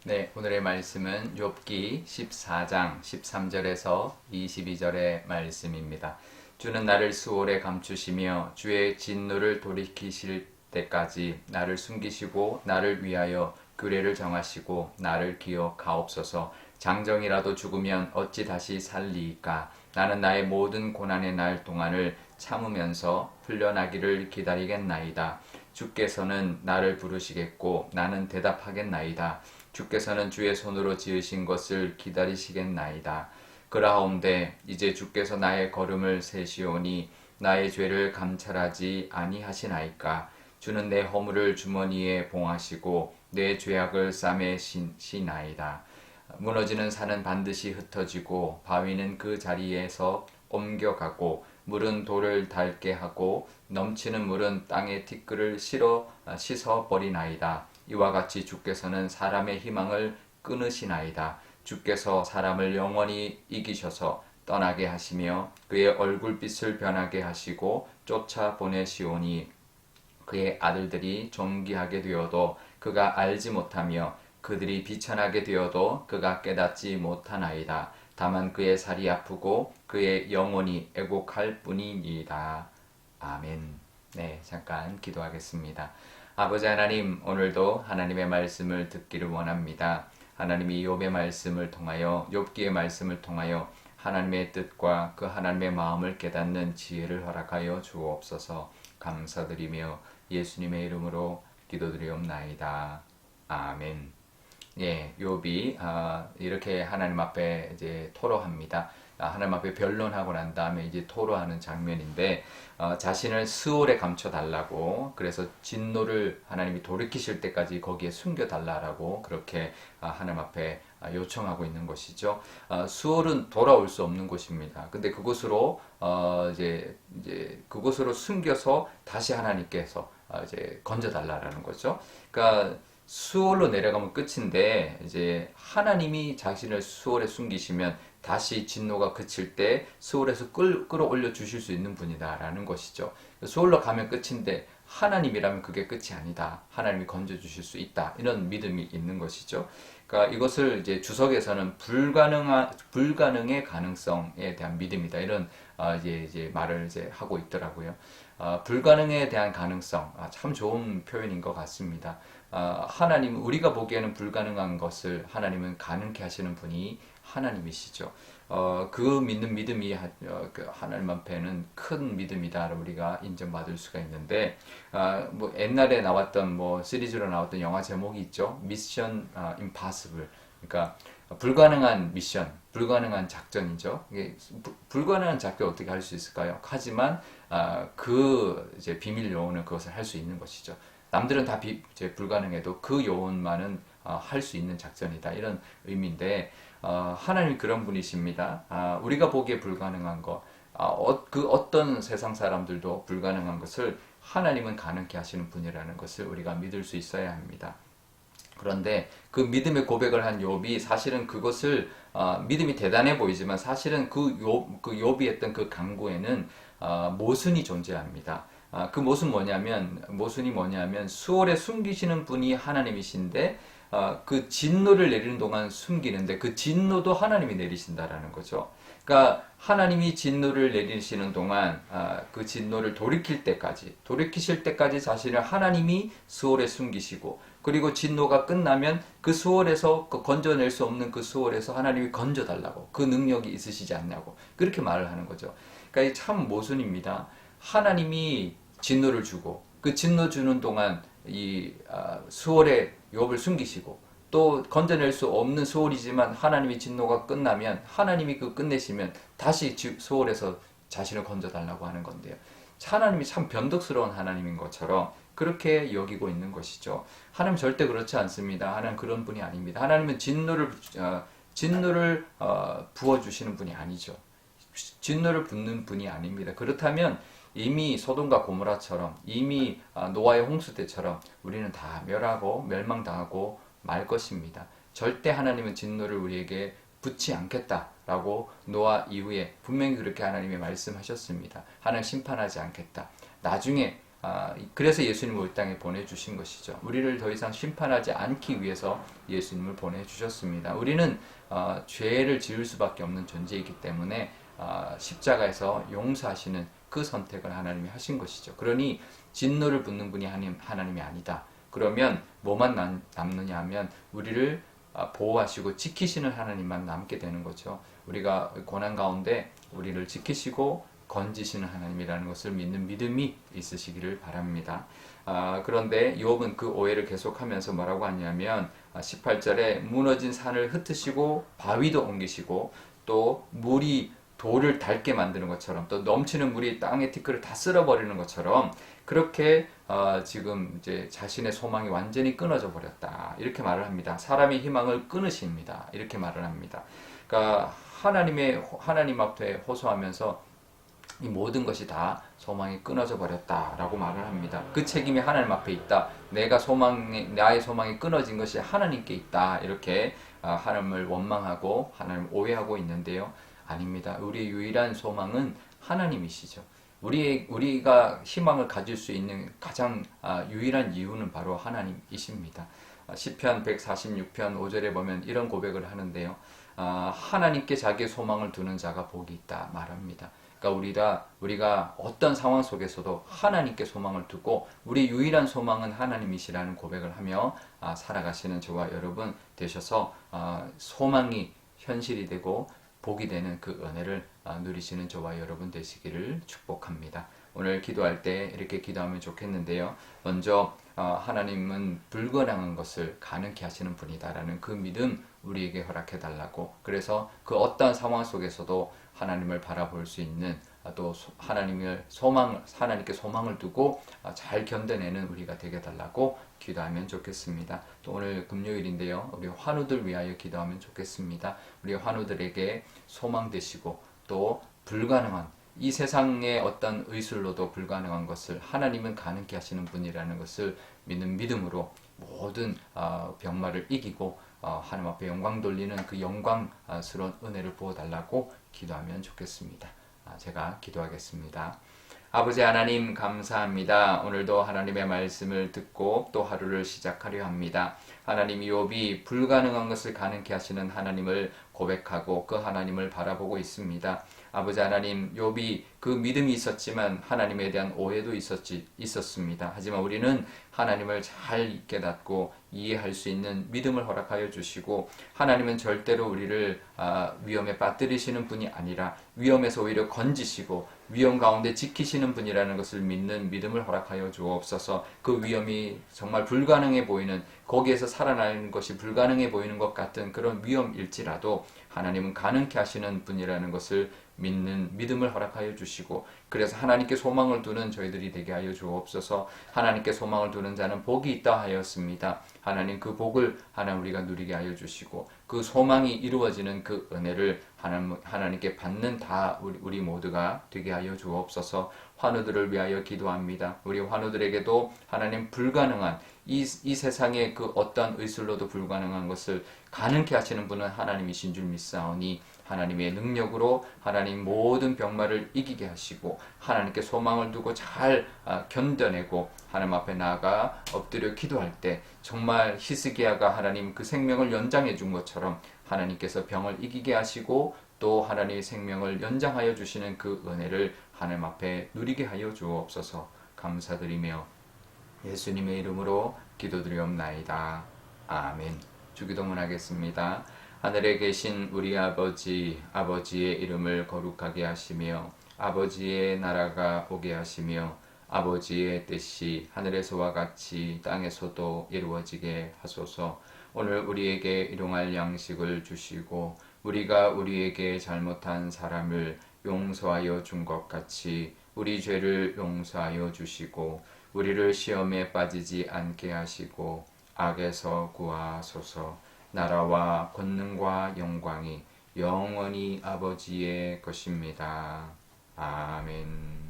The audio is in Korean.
네, 오늘의 말씀은 욥기 14장 13절에서 22절의 말씀입니다. 주는 나를 수월에 감추시며 주의 진노를 돌이키실 때까지 나를 숨기시고 나를 위하여 규례를 정하시고 나를 기억하옵소서. 장정이라도 죽으면 어찌 다시 살리이까. 나는 나의 모든 고난의 날 동안을 참으면서 풀려나기를 기다리겠나이다. 주께서는 나를 부르시겠고 나는 대답하겠나이다. 주께서는 주의 손으로 지으신 것을 기다리시겠나이다. 그라하온데 이제 주께서 나의 걸음을 세시오니 나의 죄를 감찰하지 아니하시나이까. 주는 내 허물을 주머니에 봉하시고 내 죄악을 쌈에 시나이다. 무너지는 산은 반드시 흩어지고 바위는 그 자리에서 옮겨가고 물은 돌을 닳게 하고 넘치는 물은 땅의 티끌을 씻어 버리나이다. 이와 같이 주께서는 사람의 희망을 끊으시나이다. 주께서 사람을 영원히 이기셔서 떠나게 하시며 그의 얼굴빛을 변하게 하시고 쫓아 보내시오니 그의 아들들이 존귀하게 되어도 그가 알지 못하며 그들이 비천하게 되어도 그가 깨닫지 못하나이다. 다만 그의 살이 아프고 그의 영혼이 애곡할 뿐이니이다. 아멘. 네, 잠깐 기도하겠습니다. 아버지 하나님, 오늘도 하나님의 말씀을 듣기를 원합니다. 하나님이 욥의 말씀을 통하여, 욥기의 말씀을 통하여 하나님의 뜻과 그 하나님의 마음을 깨닫는 지혜를 허락하여 주옵소서. 감사드리며 예수님의 이름으로 기도드리옵나이다. 아멘. 예, 욥이 이렇게 하나님 앞에 이제 토로합니다. 하나님 앞에 변론하고 난 다음에 이제 토로하는 장면인데 자신을 스올에 감춰 달라고, 그래서 진노를 하나님이 돌이키실 때까지 거기에 숨겨 달라라고 그렇게 하나님 앞에 요청하고 있는 것이죠. 수월은 돌아올 수 없는 곳입니다. 근데 그곳으로 이제 그곳으로 숨겨서 다시 하나님께서 이제 건져 달라라는 거죠. 그러니까 수월로 내려가면 끝인데 이제 하나님이 자신을 수월에 숨기시면 다시 진노가 그칠 때 수월에서 끌어올려 주실 수 있는 분이다라는 것이죠. 수월로 가면 끝인데 하나님이라면 그게 끝이 아니다. 하나님이 건져 주실 수 있다. 이런 믿음이 있는 것이죠. 그러니까 이것을 이제 주석에서는 불가능의 가능성에 대한 믿음이다. 이런 이제 말을 이제 하고 있더라고요. 불가능에 대한 가능성, 참 좋은 표현인 것 같습니다. 하나님, 우리가 보기에는 불가능한 것을 하나님은 가능케 하시는 분이 하나님이시죠. 그 믿는 믿음이 그 하나님 앞에는 큰 믿음이다 우리가 인정받을 수가 있는데, 뭐 옛날에 나왔던 뭐 시리즈로 나왔던 영화 제목이 있죠. 미션 임파서블. 그러니까 불가능한 미션, 불가능한 작전이죠. 이게 불가능한 작전 어떻게 할 수 있을까요? 하지만 그 이제 비밀 요원은 그것을 할 수 있는 것이죠. 남들은 다 이제 불가능해도 그 요원만은 할 수 있는 작전이다. 이런 의미인데 하나님이 그런 분이십니다. 우리가 보기에 불가능한 것, 그 어떤 세상 사람들도 불가능한 것을 하나님은 가능케 하시는 분이라는 것을 우리가 믿을 수 있어야 합니다. 그런데 그 믿음의 고백을 한 욥이 사실은 그것을 믿음이 대단해 보이지만 사실은 그 욥이 했던 그 강구에는 모순이 존재합니다. 그 모순이 뭐냐면 수월에 숨기시는 분이 하나님이신데 그 진노를 내리는 동안 숨기는데 그 진노도 하나님이 내리신다라는 거죠. 그러니까 하나님이 진노를 내리시는 동안 그 진노를 돌이키실 때까지 자신을 하나님이 수월에 숨기시고, 그리고 진노가 끝나면 그 수월에서 건져낼 수 없는 그 수월에서 하나님이 건져달라고, 그 능력이 있으시지 않냐고 그렇게 말을 하는 거죠. 그러니까 참 모순입니다. 하나님이 진노를 주고 그 진노 주는 동안 이 수월에 욥을 숨기시고, 또 건져낼 수 없는 수월이지만 하나님이 진노가 끝나면 하나님이 그 끝내시면 다시 수월에서 자신을 건져달라고 하는 건데요. 하나님이 참 변덕스러운 하나님인 것처럼 그렇게 여기고 있는 것이죠. 하나님 절대 그렇지 않습니다. 하나님 그런 분이 아닙니다. 하나님은 진노를 부어주시는 분이 아니죠. 진노를 붓는 분이 아닙니다. 그렇다면 이미 소돔과 고모라처럼, 이미 노아의 홍수 때처럼 우리는 다 멸하고 멸망당하고 말 것입니다. 절대 하나님은 진노를 우리에게 붓지 않겠다라고 노아 이후에 분명히 그렇게 하나님이 말씀하셨습니다. 하나님 심판하지 않겠다. 나중에 그래서 예수님을 이 땅에 보내주신 것이죠. 우리를 더 이상 심판하지 않기 위해서 예수님을 보내주셨습니다. 우리는 죄를 지을 수밖에 없는 존재이기 때문에 십자가에서 용서하시는 그 선택을 하나님이 하신 것이죠. 그러니 진노를 붓는 분이 하나님이 아니다. 그러면 뭐만 남느냐 하면 우리를 보호하시고 지키시는 하나님만 남게 되는 거죠. 우리가 고난 가운데 우리를 지키시고 건지시는 하나님이라는 것을 믿는 믿음이 있으시기를 바랍니다. 그런데 욥은 그 오해를 계속하면서 뭐라고 하냐면 18절에 무너진 산을 흩으시고 바위도 옮기시고 또 물이 돌을 닳게 만드는 것처럼 또 넘치는 물이 땅의 티끌을 다 쓸어버리는 것처럼 그렇게 지금 이제 자신의 소망이 완전히 끊어져 버렸다 이렇게 말을 합니다. 사람의 희망을 끊으십니다. 이렇게 말을 합니다. 그러니까 하나님 앞에 호소하면서 이 모든 것이 다 소망이 끊어져 버렸다라고 말을 합니다. 그 책임이 하나님 앞에 있다. 나의 소망이 끊어진 것이 하나님께 있다. 이렇게 하나님을 원망하고 하나님을 오해하고 있는데요. 아닙니다. 우리의 유일한 소망은 하나님이시죠. 우리가 희망을 가질 수 있는 가장 유일한 이유는 바로 하나님이십니다. 시편 146편 5절에 보면 이런 고백을 하는데요. 하나님께 자기의 소망을 두는 자가 복이 있다 말합니다. 그러니까 우리가 어떤 상황 속에서도 하나님께 소망을 두고 우리 유일한 소망은 하나님이시라는 고백을 하며 살아가시는 저와 여러분 되셔서 소망이 현실이 되고 복이 되는 그 은혜를 누리시는 저와 여러분 되시기를 축복합니다. 오늘 기도할 때 이렇게 기도하면 좋겠는데요. 먼저 하나님은 불가능한 것을 가능케 하시는 분이다라는 그 믿음 우리에게 허락해 달라고. 그래서 그 어떠한 상황 속에서도 하나님을 바라볼 수 있는 또 하나님께 소망을 두고 잘 견뎌내는 우리가 되게 달라고 기도하면 좋겠습니다. 또 오늘 금요일인데요. 우리 환우들 위하여 기도하면 좋겠습니다. 우리 환우들에게 소망 되시고 또 불가능한 이 세상의 어떤 의술로도 불가능한 것을 하나님은 가능케 하시는 분이라는 것을 믿는 믿음으로 모든 병마를 이기고 하나님 앞에 영광 돌리는 그 영광스러운 은혜를 부어달라고 기도하면 좋겠습니다. 제가 기도하겠습니다. 아버지 하나님 감사합니다. 오늘도 하나님의 말씀을 듣고 또 하루를 시작하려 합니다. 하나님 욥이 불가능한 것을 가능케 하시는 하나님을 고백하고 그 하나님을 바라보고 있습니다. 아버지 하나님 욥이 그 믿음이 있었지만 하나님에 대한 오해도 있었습니다. 하지만 우리는 하나님을 잘 깨닫고 이해할 수 있는 믿음을 허락하여 주시고 하나님은 절대로 우리를 위험에 빠뜨리시는 분이 아니라 위험에서 오히려 건지시고 위험 가운데 지키시는 분이라는 것을 믿는 믿음을 허락하여 주옵소서. 그 위험이 정말 불가능해 보이는 거기에서 살아나는 것이 불가능해 보이는 것 같은 그런 위험일지라도 하나님은 가능케 하시는 분이라는 것을 믿는 믿음을 허락하여 주시고 그래서 하나님께 소망을 두는 저희들이 되게 하여 주옵소서. 하나님께 소망을 두는 자는 복이 있다 하였습니다. 하나님 그 복을 우리가 누리게 하여 주시고 그 소망이 이루어지는 그 은혜를 하나님께 받는 다 우리 모두가 되게 하여 주옵소서. 환우들을 위하여 기도합니다. 우리 환우들에게도 하나님 불가능한 이 세상의 그 어떠한 의술로도 불가능한 것을 가능케 하시는 분은 하나님이신 줄 믿사오니 하나님의 능력으로 하나님 모든 병마를 이기게 하시고 하나님께 소망을 두고 잘 견뎌내고 하나님 앞에 나아가 엎드려 기도할 때 정말 히스기야가 하나님 그 생명을 연장해 준 것처럼 하나님께서 병을 이기게 하시고 또 하나님의 생명을 연장하여 주시는 그 은혜를 하나님 앞에 누리게 하여 주옵소서. 감사드리며 예수님의 이름으로 기도드리옵나이다. 아멘. 주기도문 하겠습니다. 하늘에 계신 우리 아버지, 아버지의 이름을 거룩하게 하시며 아버지의 나라가 오게 하시며 아버지의 뜻이 하늘에서와 같이 땅에서도 이루어지게 하소서. 오늘 우리에게 일용할 양식을 주시고 우리가 우리에게 잘못한 사람을 용서하여 준 것 같이 우리 죄를 용서하여 주시고 우리를 시험에 빠지지 않게 하시고 악에서 구하소서. 나라와 권능과 영광이 영원히 아버지의 것입니다. 아멘.